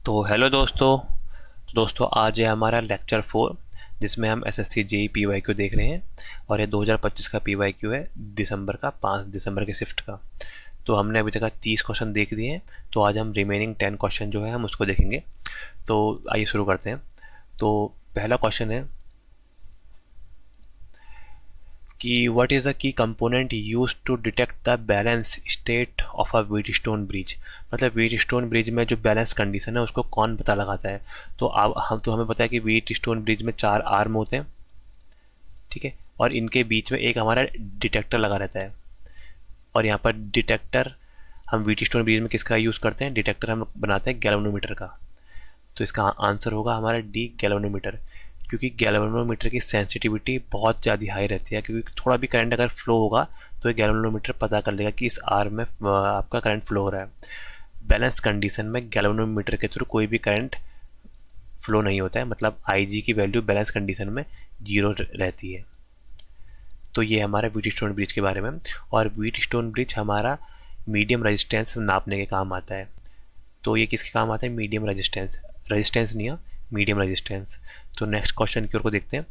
तो हेलो दोस्तों आज है हमारा लेक्चर 4 जिसमें हम एसएससी जेई पीवाईक्यू देख रहे हैं। और ये 2025 का पीवाईक्यू है, दिसंबर का 5 दिसंबर के शिफ्ट का। तो हमने अभी तक 30 क्वेश्चन देख दिए हैं। तो आज हम रिमेनिंग 10 क्वेश्चन जो है हम उसको देखेंगे। तो आइए शुरू करते हैं। तो पहला क्वेश्चन है कि what is the key component use to detect the balance state of a Wheatstone bridge. मतलब व्हीट स्टोन ब्रिज में जो बैलेंस कंडीशन है उसको कौन पता लगाता है। तो अब हमें पता है कि व्हीट स्टोन ब्रिज में 4 आर्म होते हैं, ठीक है। और इनके बीच में एक हमारा डिटेक्टर लगा रहता है। और यहाँ पर डिटेक्टर हम व्हीट स्टोन ब्रिज में किसका यूज़ करते हैं, डिटेक्टर हम बनाते हैं गैल्वेनोमीटर का। तो इसका आंसर होगा हमारा डी, गैल्वेनोमीटर। क्योंकि गैल्वेनोमीटर की सेंसिटिविटी बहुत ज़्यादा हाई रहती है, क्योंकि थोड़ा भी करंट अगर फ्लो होगा तो ये गैल्वेनोमीटर पता कर लेगा कि इस आर्म में आपका करंट फ्लो हो रहा है। बैलेंस कंडीशन में गैल्वेनोमीटर के थ्रू कोई भी करंट फ्लो नहीं होता है, मतलब आईजी की वैल्यू बैलेंस कंडीशन में 0 रहती है। तो ये हमारा व्हीट स्टोन ब्रिज के बारे में। और व्हीट स्टोन ब्रिज हमारा मीडियम रेजिस्टेंस नापने के काम आता है। तो ये किसके काम आता है, मीडियम रेजिस्टेंस, रेजिस्टेंस नहीं है, मीडियम रेजिस्टेंस। तो नेक्स्ट क्वेश्चन की ओर को देखते हैं।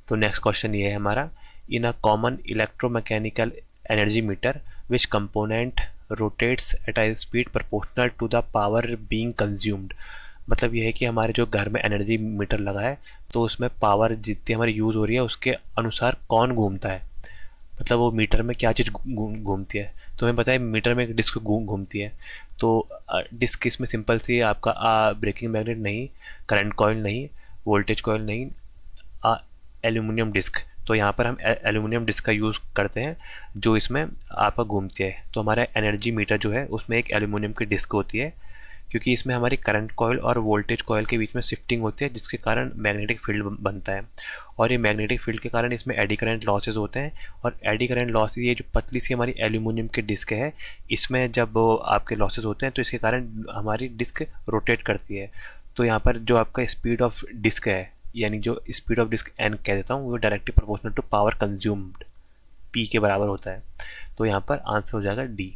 तो नेक्स्ट क्वेश्चन ये है हमारा, in a common electromechanical energy meter which component rotates at a speed proportional to the power being consumed. मतलब ये है कि हमारे जो घर में एनर्जी मीटर लगा है तो उसमें पावर जितनी हमारी यूज़ हो रही है उसके अनुसार कौन घूमता है। मतलब वो मीटर में क्या चीज़ घूमती है। तो हमें पता है मीटर में एक डिस्क घूमती है। तो डिस्क इसमें सिंपल सी आपका ब्रेकिंग मैग्नेट नहीं, करंट कॉइल नहीं, वोल्टेज कॉइल नहीं, एल्यूमिनियम डिस्क। तो यहाँ पर हम एल्यूमिनियम डिस्क का यूज़ करते हैं जो इसमें आपका घूमती है। तो हमारा एनर्जी मीटर जो है उसमें एक एल्यूमिनियम की डिस्क होती है, क्योंकि इसमें हमारी करंट कॉइल और वोल्टेज कॉइल के बीच में शिफ्टिंग होती है जिसके कारण मैग्नेटिक फील्ड बनता है। और ये मैग्नेटिक फील्ड के कारण इसमें एडी करंट लॉसेज होते हैं। और एडी करंट लॉसेज, ये जो पतली सी हमारी एल्यूमिनियम की डिस्क है इसमें जब आपके लॉसेज होते हैं तो इसके कारण हमारी डिस्क रोटेट करती है। तो यहाँ पर जो आपका स्पीड ऑफ डिस्क है, यानी जो स्पीड ऑफ डिस्क एन कह देता हूँ, वो directly proportional to power consumed P के बराबर होता है। तो यहाँ पर आंसर हो जाएगा डी।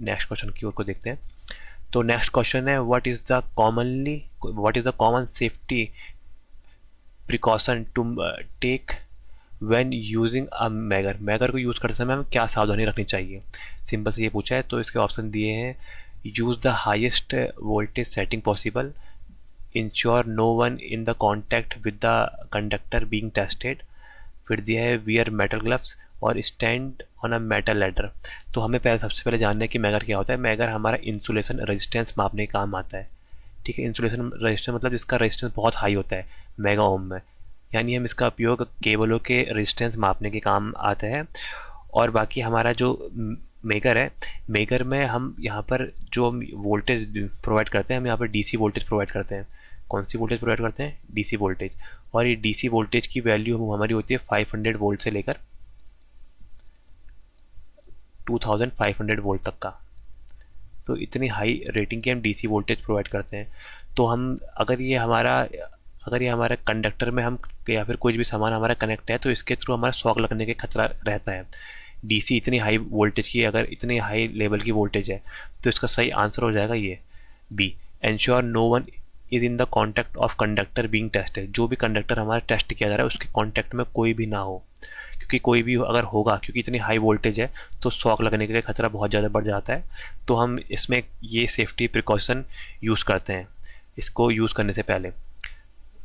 नेक्स्ट क्वेश्चन की ओर को देखते हैं। तो नेक्स्ट क्वेश्चन है, what is the common safety precaution to take when using a megger. Megger को यूज़ करते समय हमें क्या सावधानी रखनी चाहिए। सिंपल से ये पूछा है। तो इसके ऑप्शन दिए हैं, use the highest voltage setting possible, ensure no one in the contact with the conductor being tested, फिर दिया है वियर मेटल ग्लव्स, और stand on a metal ladder. तो हमें सबसे पहले जानना है कि मैगर क्या होता है। मैगर हमारा इंसुलेशन रेजिस्टेंस मापने का काम आता है, ठीक है। इंसुलेशन रेजिस्टेंस मतलब जिसका रेजिस्टेंस बहुत हाई होता है मेगा ओम में, यानी हम इसका उपयोग केबलों के रेजिस्टेंस मापने के काम आता है। और बाकी हमारा जो मेगर है, मेगर में हम यहाँ पर जो वोल्टेज प्रोवाइड करते हैं, हम यहाँ पर डीसी वोल्टेज प्रोवाइड करते हैं। कौन सी वोल्टेज प्रोवाइड करते हैं, डीसी वोल्टेज। और ये डीसी वोल्टेज की वैल्यू हमारी होती है 500 वोल्ट से लेकर 2500 वोल्ट तक का। तो इतनी हाई रेटिंग की हम डीसी वोल्टेज प्रोवाइड करते हैं। तो हम अगर ये हमारा कंडक्टर में हम या फिर कोई भी सामान हमारा कनेक्ट है तो इसके थ्रू हमारा शॉक लगने के खतरा रहता है। डीसी इतनी हाई वोल्टेज की, अगर इतनी हाई लेवल की वोल्टेज है तो इसका सही आंसर हो जाएगा ये B, ensure no one is in the contact of conductor being tested. जो भी कंडक्टर हमारा टेस्ट किया जा रहा है उसके कॉन्टैक्ट में कोई भी ना हो, क्योंकि कोई भी अगर होगा, क्योंकि इतनी हाई वोल्टेज है तो शॉक लगने का खतरा बहुत ज़्यादा बढ़ जाता है। तो हम इसमें ये सेफ्टी प्रिकॉशन यूज़ करते हैं इसको यूज़ करने से पहले।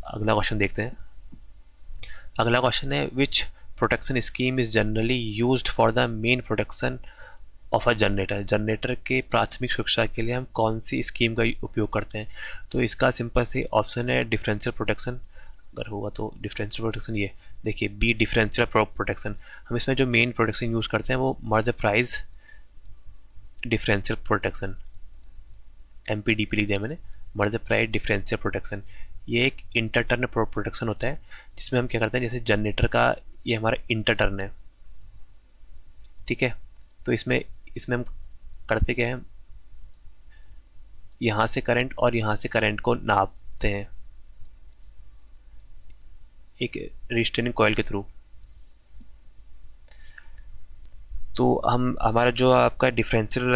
अगला क्वेश्चन देखते हैं। अगला क्वेश्चन है, विच protection scheme is generally used for the main protection of a generator. Generator के प्राथमिक सुरक्षा के लिए हम कौन सी स्कीम का उपयोग करते हैं। तो इसका सिंपल सी ऑप्शन है डिफरेंशियल प्रोटेक्शन। अगर होगा तो डिफरेंशियल प्रोटेक्शन, ये देखिए बी, डिफरेंशियल प्रोटेक्शन। हम इसमें जो मेन प्रोटेक्शन यूज़ करते हैं वो मर्ज प्राइस डिफरेंशियल प्रोटेक्शन, एमपीडीपी लिख दिया मैंने, मर्ज प्राइस डिफरेंशियल प्रोटेक्शन। ये एक इंटरटर्न प्रोटेक्शन होता है जिसमें हम क्या करते हैं, जैसे जनरेटर का ये हमारा इंटरटर्न है, ठीक है। तो इसमें इसमें हम करते क्या है, यहाँ से करंट और यहाँ से करंट को नापते हैं एक रिस्ट्रेनिंग कॉइल के थ्रू। तो हम हमारा जो आपका डिफरेंशियल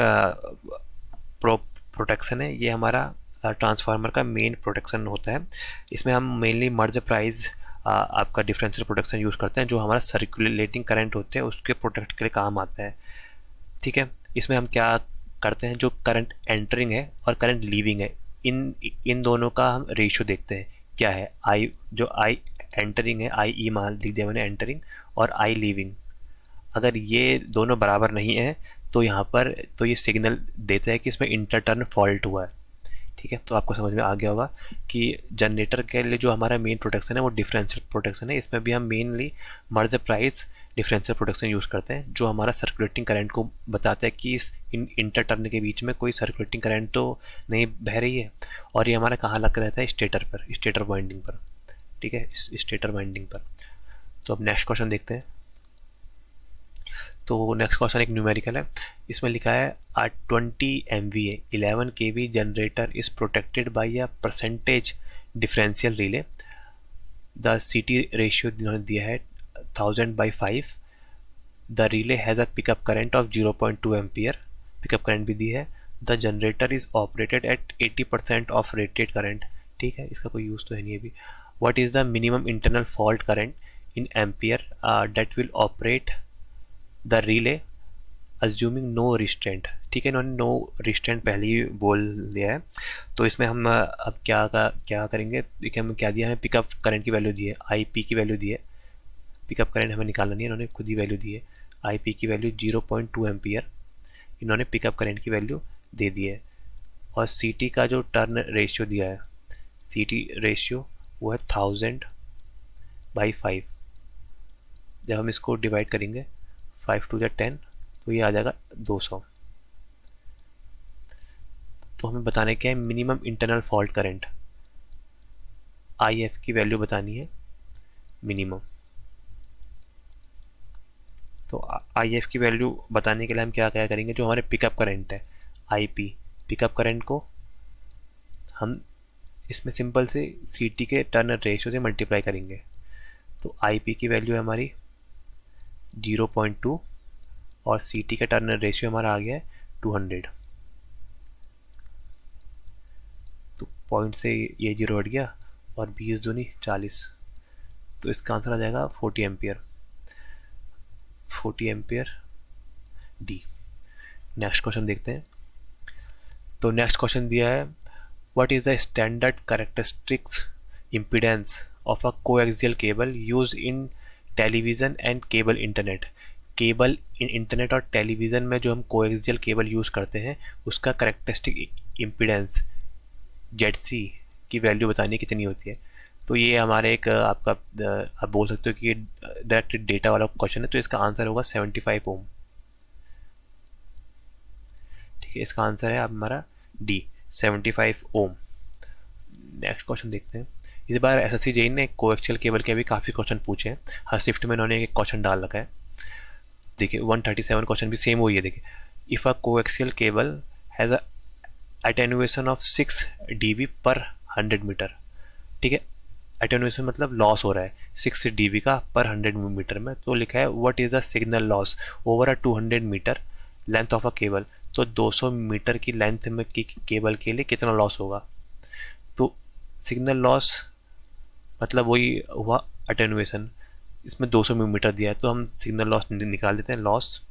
प्रोटेक्शन है ये हमारा ट्रांसफार्मर का मेन प्रोटेक्शन होता है। इसमें हम मेनली मर्ज प्राइस आपका डिफरेंशियल प्रोटेक्शन यूज़ करते हैं, जो हमारा सर्कुलेटिंग करंट होते हैं उसके प्रोटेक्ट के लिए काम आता है। ठीक है, इसमें हम क्या करते हैं, जो करंट एंटरिंग है और करंट लीविंग है, इन इन दोनों का हम रेशियो देखते हैं। क्या है आई, जो आई एंटरिंग है, आई ई मान लिख दिया मैंने एंटरिंग, और आई लीविंग, अगर ये दोनों बराबर नहीं है तो यहाँ पर तो ये सिग्नल देता है कि इसमें इंटरटर्न फॉल्ट हुआ है। ठीक है, तो आपको समझ में आ गया होगा कि जनरेटर के लिए जो हमारा मेन प्रोटेक्शन है वो डिफरेंशियल प्रोटेक्शन है। इसमें भी हम मेनली मर्ज प्राइस डिफरेंशियल प्रोटेक्शन यूज़ करते हैं, जो हमारा सर्कुलेटिंग करंट को बताता है कि इस इंटरटर्न के बीच में कोई सर्कुलेटिंग करंट तो नहीं बह रही है। और ये हमारा कहाँ लग रहता है, स्टेटर पर, स्टेटर वाइंडिंग पर। ठीक है, स्टेटर वाइंडिंग पर। तो अब नेक्स्ट क्वेश्चन देखते हैं। तो नेक्स्ट क्वेश्चन एक न्यूमेरिकल है। इसमें लिखा है a 20 MVA 11 kV generator is protected by a percentage differential relay. The CT ratio इन्होंने दिया है 1000/5। The relay has a pickup current of 0.2 ampere, pickup current भी दी है। The generator is operated at 80% of rated current. ठीक है, इसका कोई यूज़ तो है नहीं अभी। What is the minimum internal fault current in ampere that will operate the relay assuming no restraint. ठीक है, इन्होंने नो रिस्ट्रेंट पहले ही बोल दिया है। तो इसमें हम अब क्या करेंगे, देखिए हमें क्या दिया, हमें पिकअप करंट की वैल्यू दी है, आई पी की वैल्यू दी है। पिकअप करंट हमें निकालना नहीं है, इन्होंने खुद ही वैल्यू दी है। आई पी की वैल्यू 0.2 एम्पियर इन्होंने पिकअप करंट की वैल्यू दे दी है। और सी टी का जो टर्न रेशियो दिया है, सी टी रेशियो वो है 1000/5। जब हम इसको डिवाइड करेंगे 5 टू द 10 तो ये आ जाएगा 200। तो हमें बताने क्या है, minimum internal fault current, I F की वैल्यू बतानी है मिनिमम। तो आई एफ की वैल्यू बताने के लिए हम क्या क्या करेंगे, जो हमारे पिकअप करंट है आई पी, पिकअप करंट को हम इसमें सिंपल से सी टी के टर्न रेशियो से मल्टीप्लाई करेंगे। तो आई पी की वैल्यू है हमारी 0.2 और सी टी का टर्न रेशियो हमारा आ गया है 200। तो पॉइंट से ये जीरो हट गया और 20 दूनी 40, तो इसका आंसर आ जाएगा 40 ampere, 40 ampere D. Next question देखते हैं। तो नेक्स्ट क्वेश्चन दिया है, what is the standard characteristics impedance of a coaxial cable use in television and cable internet. Cable in internet और टेलीविज़न में जो हम कोएक्सियल केबल यूज़ करते हैं उसका कैरेक्टरिस्टिक इम्पीडेंस जेड की वैल्यू बतानी कितनी होती है। तो ये हमारे एक आपका आप बोल सकते हो कि ये डायरेक्ट डेटा वाला क्वेश्चन है, तो इसका आंसर होगा 75 ओम। ठीक है, इसका आंसर है हमारा डी, 75 ओम। नेक्स्ट क्वेश्चन देखते हैं। इस बार एसएससी जेईई ने कोएक्सियल केबल के भी काफ़ी क्वेश्चन पूछे हैं, हर शिफ्ट में इन्होंने एक क्वेश्चन डाल रखा है। देखिए 137 क्वेश्चन भी सेम वही है। देखिए, if a coaxial cable has a attenuation of 6 dB पर 100 मीटर। ठीक है, अटेनुएशन मतलब लॉस हो रहा है 6 dB का पर 100 मीटर में। तो लिखा है what is the signal loss over a 200 metre length of a cable. तो 200 मीटर की लेंथ में की केबल के लिए कितना लॉस होगा। तो सिग्नल लॉस मतलब वही हुआ अटेनुएशन, इसमें 200 मीटर दिया है तो हम सिग्नल लॉस निकाल देते हैं। लॉस,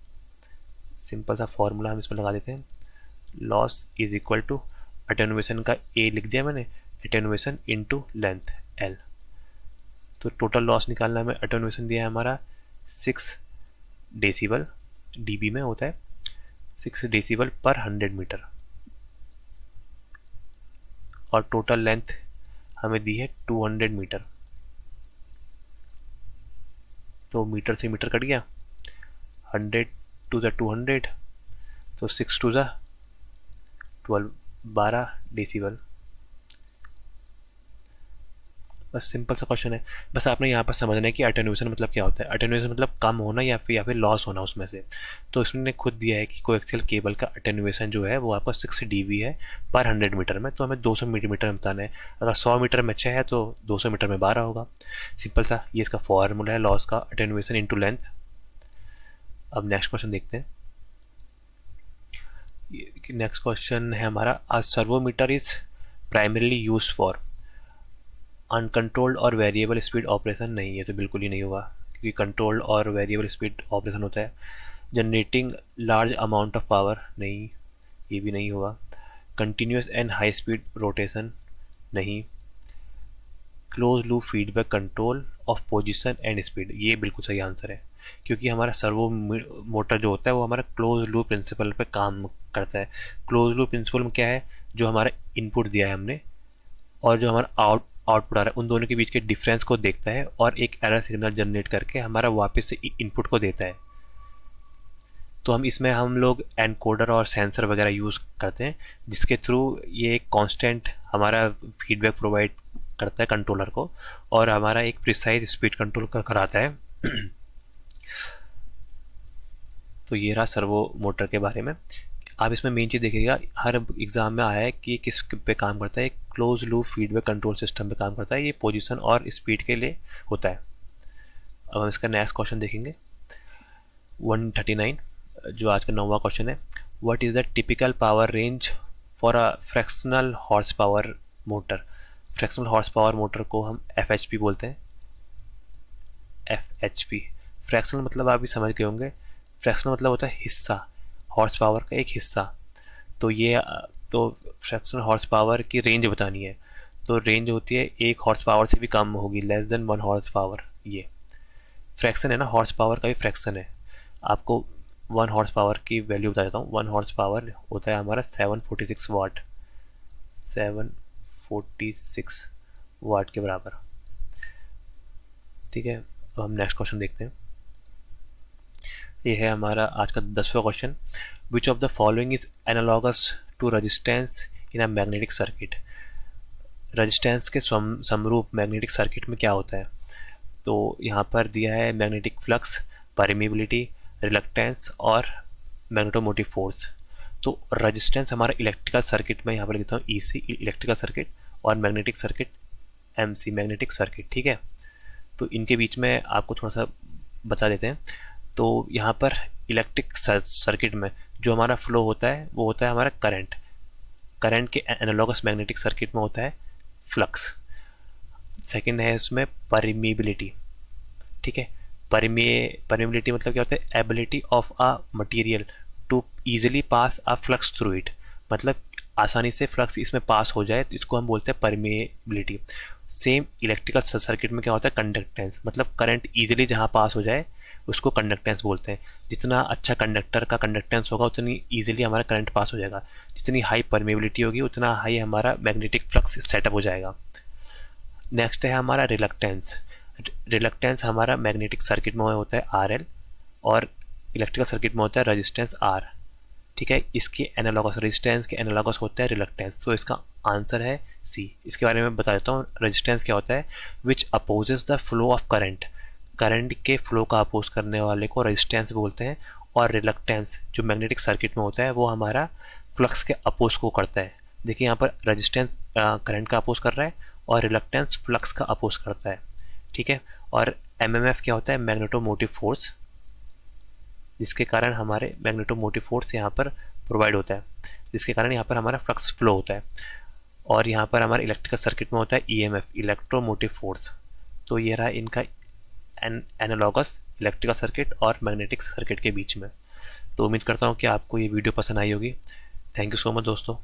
सिंपल सा फॉर्मूला हम इसमें लगा देते हैं, loss is equal to attenuation का ए लिख दिया मैंने, अटेनुएशन इनटू लेंथ एल। तो टोटल लॉस निकालना हमें, अटेनुएशन दिया है हमारा 6 डेसिबल, डीबी में होता है 6 डेसिबल पर 100 मीटर, और टोटल लेंथ हमें दी है 200 मीटर। तो मीटर से मीटर कट गया, 100 टू द 200, तो 6 टू द 12, 12 डेसिबल। बस सिंपल सा क्वेश्चन है। बस आपने यहाँ पर समझना है कि अटेन्यूएशन मतलब क्या होता है। अटेन्यूएशन मतलब कम होना या फिर लॉस होना उसमें से। तो इसने खुद दिया है कि कोएक्सियल केबल का अटेन्यूएशन जो है वो आपका 6 dB है पर 100 मीटर में। तो हमें 200 मीटर में बताना है। अगर 100 मीटर में 6 है तो 200 मीटर में 12 होगा। सिंपल सा ये इसका फॉर्मूला है लॉस का, अटेन्यूएशन इंटू लेंथ। अब नेक्स्ट क्वेश्चन देखते हैं। नेक्स्ट क्वेश्चन है हमारा, a servometer is primarily use for uncontrolled और वेरिएबल स्पीड ऑपरेशन, नहीं है तो बिल्कुल ही नहीं होगा, क्योंकि कंट्रोल्ड और वेरिएबल स्पीड ऑपरेशन होता है। Generating large amount of power, नहीं, ये भी नहीं होगा। Continuous and high speed rotation, नहीं। Close loop feedback control of position and speed, ये बिल्कुल सही आंसर है, क्योंकि हमारा सर्वो मोटर जो होता है वो हमारा क्लोज लूप प्रिंसिपल पे काम करता है। क्लोज लूप प्रिंसिपल में क्या है, जो हमारा इनपुट दिया है हमने और जो हमारा आउटपुट आ रहा है, उन दोनों के बीच के डिफरेंस को देखता है और एक एरर सिग्नल जनरेट करके हमारा वापस से इनपुट को देता है। तो हम लोग एनकोडर और सेंसर वगैरह यूज़ करते हैं, जिसके थ्रू ये एक कांस्टेंट हमारा फीडबैक प्रोवाइड करता है कंट्रोलर को, और हमारा एक प्रिसाइज स्पीड कंट्रोल कराता है। तो ये रहा सर्वो मोटर के बारे में। आप इसमें मेन चीज़ देखिएगा, हर एग्ज़ाम में आया है कि किस पे काम करता है। Close loop feedback control system पे काम करता है, ये पोजीशन और स्पीड के लिए होता है। अब हम इसका नेक्स्ट क्वेश्चन देखेंगे 139, जो आज का 9वां क्वेश्चन है। What is the typical power range for a fractional horse power motor. Fractional horse power motor को हम FHP बोलते हैं, FHP। फ्रैक्शनल मतलब आप भी समझ गए होंगे, फ्रैक्शनल मतलब होता है हिस्सा, हॉर्स पावर का एक हिस्सा। तो ये तो फ्रैक्शनल हॉर्स पावर की रेंज बतानी है, तो रेंज होती है 1 हॉर्स पावर से भी कम होगी, लेस देन 1 हॉर्स पावर। ये फ्रैक्शन है ना, हॉर्स पावर का भी फ्रैक्शन है। आपको 1 हॉर्स पावर की वैल्यू बता देता हूँ। 1 हॉर्स पावर होता है हमारा 746 वाट, 746 वाट के बराबर। ठीक है, अब हम नेक्स्ट क्वेश्चन देखते हैं। ये है हमारा आज का 10वां question. Which of the following is analogous to resistance in a magnetic circuit. Resistance के समरूप मैग्नेटिक सर्किट में क्या होता है, तो यहाँ पर दिया है मैग्नेटिक फ्लक्स, परमिबिलिटी, रिलक्टेंस और मैग्नेटोमोटिव फोर्स। तो रेजिस्टेंस हमारा इलेक्ट्रिकल सर्किट में यहाँ पर लिखता हूँ EC इलेक्ट्रिकल सर्किट, और magnetic circuit MC magnetic circuit. ठीक है, तो इनके बीच में आपको थोड़ा सा बता देते हैं। तो यहाँ पर इलेक्ट्रिक सर्किट में जो हमारा फ्लो होता है वो होता है हमारा करंट। करंट के एनालॉगस मैग्नेटिक सर्किट में होता है फ्लक्स। सेकंड है इसमें परमिबिलिटी। ठीक है, परमिबिलिटी मतलब क्या होता है, ability of a material to easily pass a flux through it, मतलब आसानी से फ्लक्स इसमें पास हो जाए, तो इसको हम बोलते हैं परमिबिलिटी। सेम इलेक्ट्रिकल सर्किट में क्या होता है, कंडक्टेंस, मतलब करंट इजीली जहाँ पास हो जाए उसको कंडक्टेंस बोलते हैं। जितना अच्छा कंडक्टर का कंडक्टेंस होगा उतनी इजीली हमारा करंट पास हो जाएगा। जितनी हाई परमेबिलिटी होगी उतना हाई हमारा मैग्नेटिक फ्लक्स सेटअप हो जाएगा। नेक्स्ट है हमारा रिलक्टेंस। रिलक्टेंस हमारा मैग्नेटिक सर्किट में होता है RL, और इलेक्ट्रिकल सर्किट में होता है रेजिस्टेंस R। ठीक है, इसके एनालॉगस, रेजिस्टेंस के एनालॉगस होता है रिलक्टेंस, तो इसका आंसर है C। इसके बारे में बता देता हूँ। रेजिस्टेंस क्या होता है, which opposes the flow of current, current के फ्लो का अपोज करने वाले को रेजिस्टेंस बोलते हैं। और रिलक्टेंस जो मैग्नेटिक सर्किट में होता है वो हमारा फ्लक्स के अपोज को करता है। देखिए यहाँ पर रेजिस्टेंस करंट का अपोज कर रहा है और रिलक्टेंस फ्लक्स का अपोज करता है। ठीक है, और MMF क्या होता है, मैग्नेटोमोटिव फोर्स, जिसके कारण हमारे मैग्नेटोमोटिव फोर्स यहाँ पर प्रोवाइड होता है, जिसके कारण यहाँ पर हमारा फ्लक्स फ्लो होता है। और यहाँ पर हमारे इलेक्ट्रिकल सर्किट में होता है EMF, इलेक्ट्रोमोटिव फोर्स। तो ये रहा इनका एनालॉगस इलेक्ट्रिकल सर्किट और मैग्नेटिक सर्किट के बीच में। तो उम्मीद करता हूँ कि आपको ये वीडियो पसंद आई होगी। थैंक यू सो मच दोस्तों।